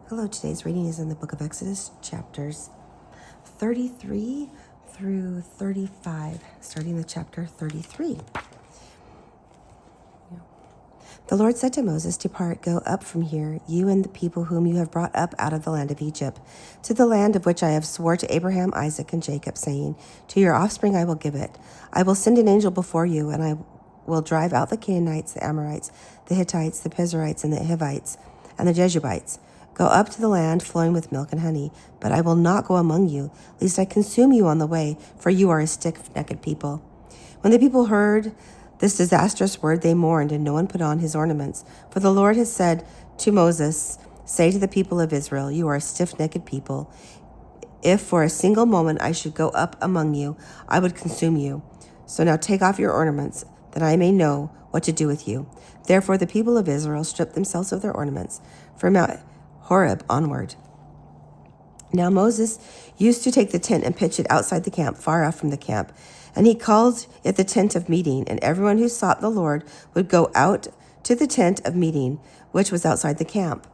Hello, today's reading is in the book of Exodus, chapters 33 through 35, starting with chapter 33. The Lord said to Moses, "Depart, go up from here, you and the people whom you have brought up out of the land of Egypt, to the land of which I have swore to Abraham, Isaac, and Jacob, saying, to your offspring I will give it. I will send an angel before you, and I will drive out the Canaanites, the Amorites, the Hittites, the Perizzites, and the Hivites, and the Jebusites. Go up to the land flowing with milk and honey, but I will not go among you, lest I consume you on the way, for you are a stiff-necked people." When the people heard this disastrous word, they mourned, and no one put on his ornaments. For the Lord has said to Moses, "Say to the people of Israel, you are a stiff-necked people. If for a single moment I should go up among you, I would consume you. So now take off your ornaments, that I may know what to do with you." Therefore the people of Israel stripped themselves of their ornaments from Mount Horeb onward. Now Moses used to take the tent and pitch it outside the camp, far off from the camp. And he called it the tent of meeting, and everyone who sought the Lord would go out to the tent of meeting, which was outside the camp.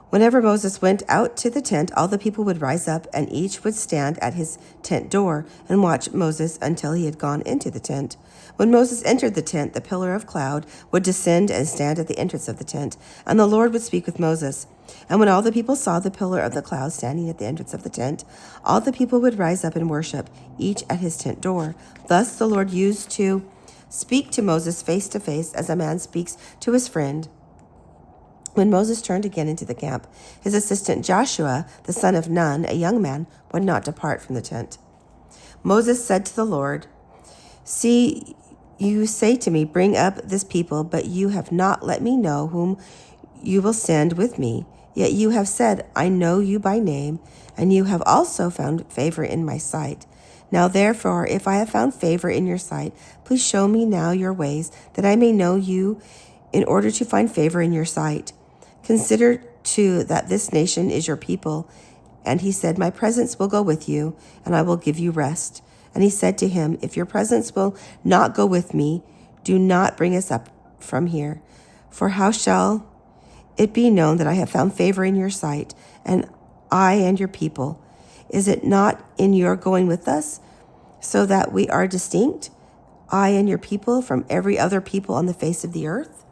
Whenever Moses went out to the tent, all the people would rise up, and each would stand at his tent door and watch Moses until he had gone into the tent. When Moses entered the tent, the pillar of cloud would descend and stand at the entrance of the tent, and the Lord would speak with Moses. And when all the people saw the pillar of the cloud standing at the entrance of the tent, all the people would rise up and worship, each at his tent door. Thus the Lord used to speak to Moses face to face, as a man speaks to his friend. When Moses turned again into the camp, his assistant Joshua, the son of Nun, a young man, would not depart from the tent. Moses said to the Lord, "See, you say to me, bring up this people, but you have not let me know whom you will send with me. Yet you have said, I know you by name, and you have also found favor in my sight. Now therefore, if I have found favor in your sight, please show me now your ways, that I may know you in order to find favor in your sight. Consider too that this nation is your people." And he said, "My presence will go with you, and I will give you rest." And he said to him, "If your presence will not go with me, do not bring us up from here. For how shall it be known that I have found favor in your sight, and I and your people? Is it not in your going with us, so that we are distinct, I and your people, from every other people on the face of the earth?"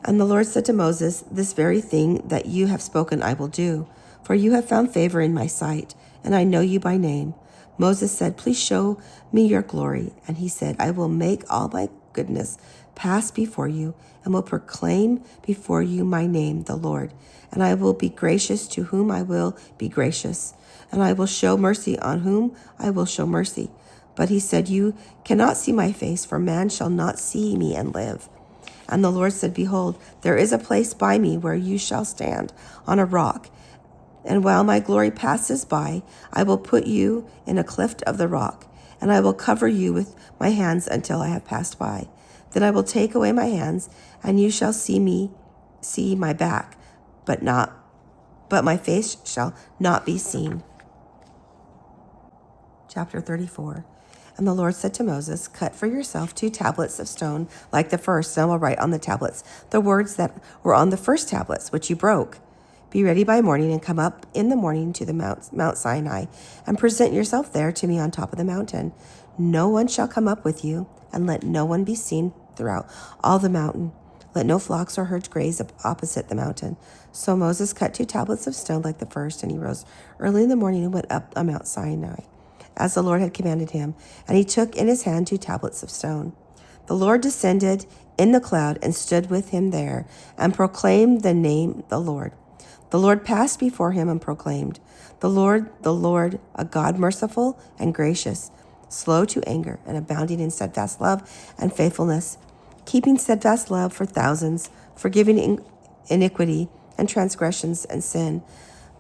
And the Lord said to Moses, "This very thing that you have spoken I will do, for you have found favor in my sight, and I know you by name." Moses said, "Please show me your glory." And he said, "I will make all my goodness pass before you, and will proclaim before you my name, the Lord. And I will be gracious to whom I will be gracious, and I will show mercy on whom I will show mercy." But he said, "You cannot see my face, for man shall not see me and live." And the Lord said, "Behold, there is a place by me where you shall stand on a rock. And while my glory passes by, I will put you in a cleft of the rock, and I will cover you with my hands until I have passed by. Then I will take away my hands, and you shall see my back, but my face shall not be seen." Chapter 34. And the Lord said to Moses, "Cut for yourself 2 tablets of stone like the first, and I will write on the tablets the words that were on the first tablets, which you broke. Be ready by morning, and come up in the morning to the Mount Sinai, and present yourself there to me on top of the mountain. No one shall come up with you, and let no one be seen throughout all the mountain. Let no flocks or herds graze opposite the mountain." So Moses cut 2 tablets of stone like the first, and he rose early in the morning and went up on Mount Sinai, as the Lord had commanded him, and he took in his hand 2 tablets of stone. The Lord descended in the cloud and stood with him there, and proclaimed the name, the Lord. The Lord passed before him and proclaimed, the Lord, a God merciful and gracious, slow to anger, and abounding in steadfast love and faithfulness, keeping steadfast love for thousands, forgiving iniquity and transgressions and sin,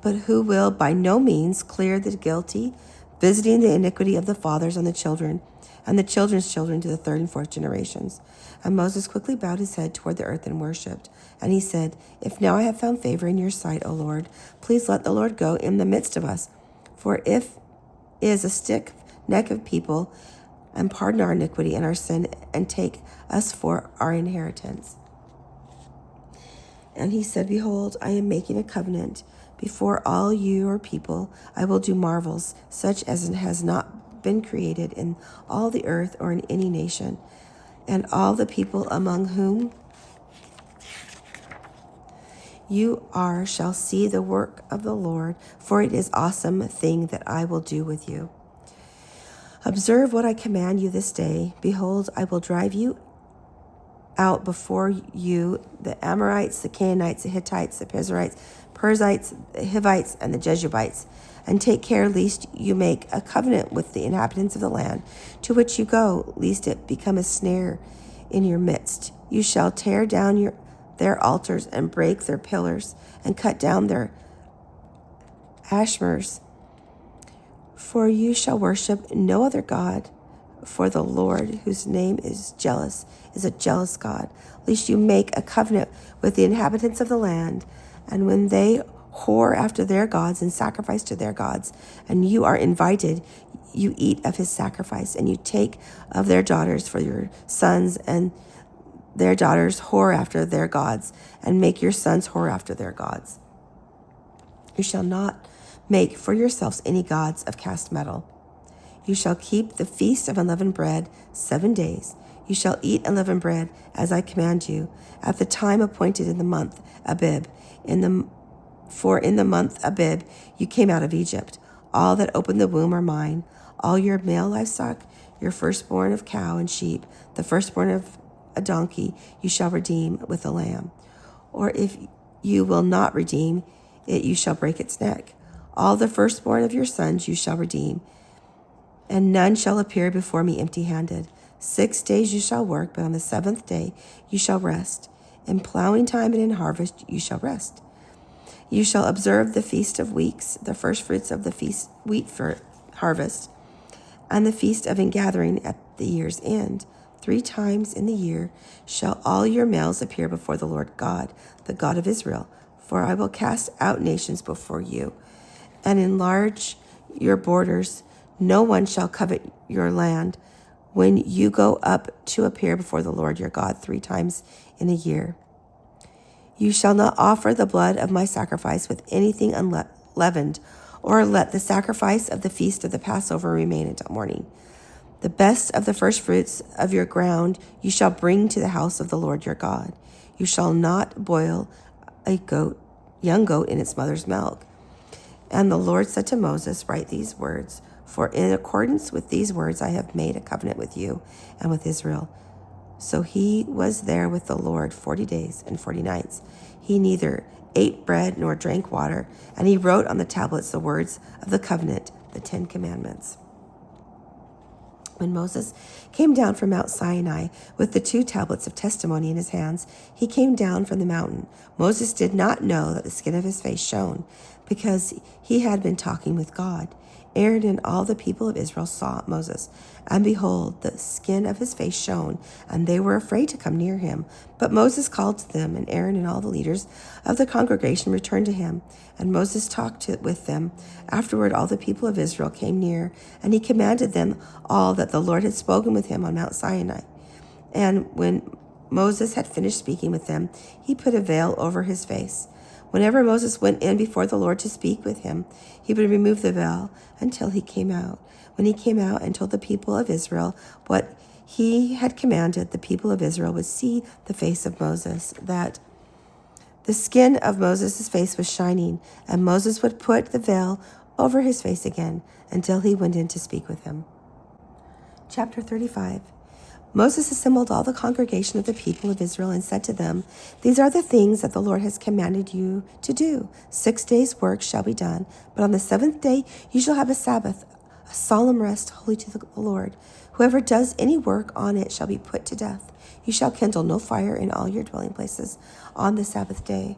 but who will by no means clear the guilty, visiting the iniquity of the fathers on the children, and the children's children to the 3rd and 4th generations. And Moses quickly bowed his head toward the earth and worshipped. And he said, "If now I have found favor in your sight, O Lord, please let the Lord go in the midst of us. For if is a stiff neck of people, and pardon our iniquity and our sin, and take us for our inheritance." And he said, Behold, I am making a covenant before all your people. I will do marvels, such as has not been created in all the earth or in any nation. And all the people among whom you are shall see the work of the Lord, for it is awesome thing that I will do with you. Observe what I command you this day. Behold, I will drive you out before you the Amorites, the Canaanites, the Hittites, the Perizzites, the Hivites, and the Jebusites, and take care lest you make a covenant with the inhabitants of the land to which you go, lest it become a snare in your midst. You shall tear down their altars and break their pillars and cut down their Ashmers. For you shall worship no other God, for the Lord, whose name is jealous, is a jealous God, lest you make a covenant with the inhabitants of the land, and when they whore after their gods and sacrifice to their gods, and you are invited, you eat of his sacrifice, and you take of their daughters for your sons, and their daughters whore after their gods, and make your sons whore after their gods. You shall not make for yourselves any gods of cast metal. You shall keep the feast of unleavened bread 7 days. You shall eat unleavened bread as I command you, at the time appointed in the month Abib. For in the month Abib you came out of Egypt. All that open the womb are mine. All your male livestock, your firstborn of cow and sheep, the firstborn of a donkey, you shall redeem with a lamb. Or if you will not redeem it, you shall break its neck. All the firstborn of your sons you shall redeem, and none shall appear before me empty-handed. 6 days you shall work, but on the 7th day you shall rest. In plowing time and in harvest you shall rest. You shall observe the feast of weeks, the firstfruits of the wheat for harvest, and the feast of ingathering at the year's end. 3 times in the year shall all your males appear before the Lord God, the God of Israel. For I will cast out nations before you, and enlarge your borders. No one shall covet your land when you go up to appear before the Lord your God 3 times in a year. You shall not offer the blood of my sacrifice with anything unleavened, or let the sacrifice of the feast of the Passover remain until morning. The best of the firstfruits of your ground you shall bring to the house of the Lord your God. You shall not boil a young goat in its mother's milk. And the Lord said to Moses, Write these words, for in accordance with these words I have made a covenant with you and with Israel. So he was there with the Lord 40 days and 40 nights. He neither ate bread nor drank water, and he wrote on the tablets the words of the covenant, the 10 Commandments. When Moses came down from Mount Sinai with the 2 tablets of testimony in his hands, he came down from the mountain. Moses did not know that the skin of his face shone, because he had been talking with God. Aaron and all the people of Israel saw Moses, and behold, the skin of his face shone, and they were afraid to come near him. But Moses called to them, and Aaron and all the leaders of the congregation returned to him, and Moses talked with them. Afterward, all the people of Israel came near, and he commanded them all that the Lord had spoken with him on Mount Sinai. And when Moses had finished speaking with them, he put a veil over his face. Whenever Moses went in before the Lord to speak with him, he would remove the veil until he came out. When he came out and told the people of Israel what he had commanded, the people of Israel would see the face of Moses, that the skin of Moses' face was shining, and Moses would put the veil over his face again until he went in to speak with him. Chapter 35. Moses assembled all the congregation of the people of Israel and said to them, These are the things that the Lord has commanded you to do. 6 days' work shall be done, but on the 7th day you shall have a Sabbath, a solemn rest holy to the Lord. Whoever does any work on it shall be put to death. You shall kindle no fire in all your dwelling places on the Sabbath day.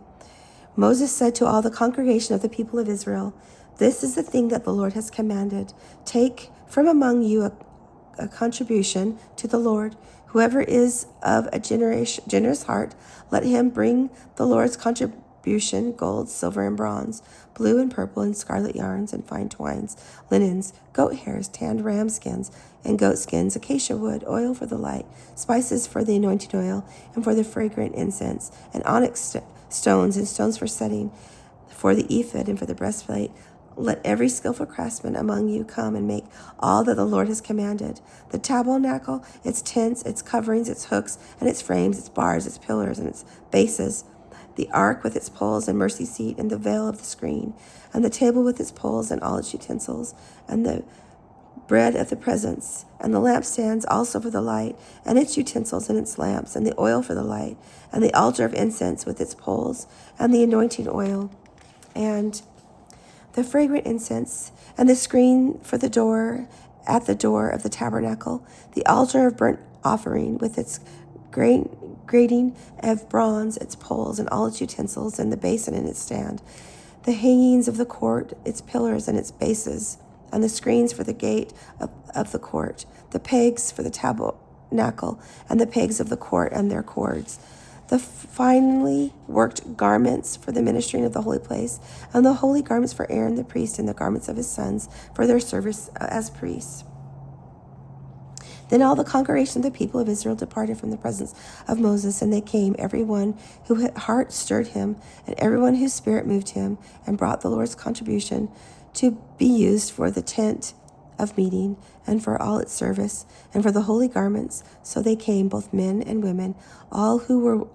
Moses said to all the congregation of the people of Israel, This is the thing that the Lord has commanded. Take from among you a contribution to the Lord. Whoever is of a generous heart, let him bring the Lord's contribution, gold, silver, and bronze, blue and purple and scarlet yarns and fine twines, linens, goat hairs, tanned ram skins and goat skins, acacia wood, oil for the light, spices for the anointing oil and for the fragrant incense, and onyx stones and stones for setting, for the ephod and for the breastplate. Let every skillful craftsman among you come and make all that the Lord has commanded. The tabernacle, its tents, its coverings, its hooks, and its frames, its bars, its pillars, and its bases. The ark with its poles and mercy seat, and the veil of the screen, and the table with its poles and all its utensils, and the bread of the presence, and the lampstands also for the light, and its utensils and its lamps, and the oil for the light, and the altar of incense with its poles, and the anointing oil, and the fragrant incense, and the screen for the door at the door of the tabernacle, the altar of burnt offering with its grating of bronze, its poles, and all its utensils, and the basin and its stand, the hangings of the court, its pillars and its bases, and the screens for the gate of the court, the pegs for the tabernacle, and the pegs of the court and their cords, the finely worked garments for the ministering of the holy place, and the holy garments for Aaron the priest, and the garments of his sons for their service as priests. Then all the congregation of the people of Israel departed from the presence of Moses, and they came, everyone whose heart stirred him, and everyone whose spirit moved him, and brought the Lord's contribution to be used for the tent of meeting, and for all its service, and for the holy garments. So they came, both men and women, all who were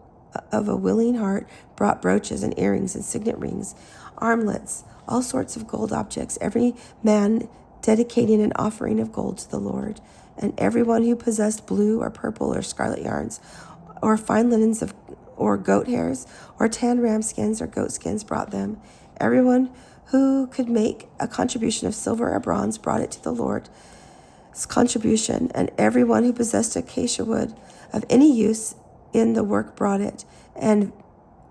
of a willing heart, brought brooches and earrings and signet rings, armlets, all sorts of gold objects, every man dedicating an offering of gold to the Lord. And everyone who possessed blue or purple or scarlet yarns, or fine linens or goat hairs, or tan ram skins or goat skins brought them. Everyone who could make a contribution of silver or bronze brought it to the Lord's contribution, and everyone who possessed acacia wood of any use in the work brought it, and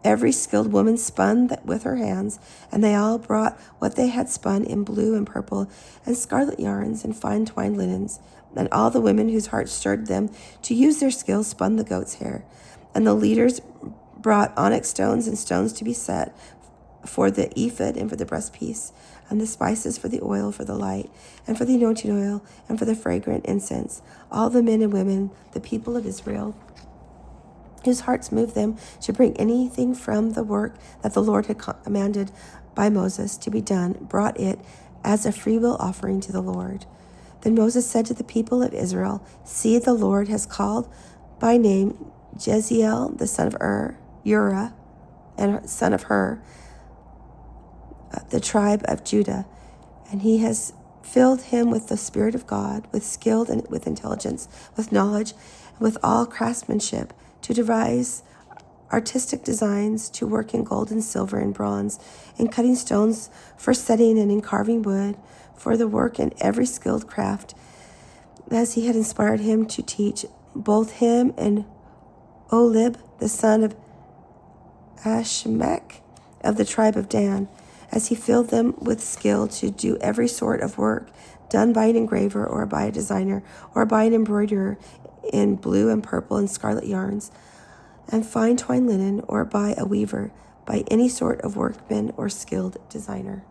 every skilled woman spun with her hands, and they all brought what they had spun in blue and purple and scarlet yarns and fine twined linens. And all the women whose hearts stirred them to use their skill spun the goat's hair. And the leaders brought onyx stones and stones to be set for the ephod and for the breastpiece, and the spices for the oil for the light, and for the anointing oil, and for the fragrant incense. All the men and women, the people of Israel, whose hearts moved them to bring anything from the work that the Lord had commanded by Moses to be done, brought it as a freewill offering to the Lord. Then Moses said to the people of Israel, "See, the Lord has called by name Jeziel, the son of Uriah, and son of Hur, the tribe of Judah, and he has filled him with the Spirit of God, with skill and with intelligence, with knowledge, and with all craftsmanship, to devise artistic designs, to work in gold and silver and bronze, in cutting stones for setting and in carving wood, for the work in every skilled craft, as he had inspired him to teach, both him and Olib, the son of Ashmech, of the tribe of Dan, as he filled them with skill to do every sort of work done by an engraver or by a designer or by an embroiderer in blue and purple and scarlet yarns and fine twined linen, or by a weaver, by any sort of workman or skilled designer."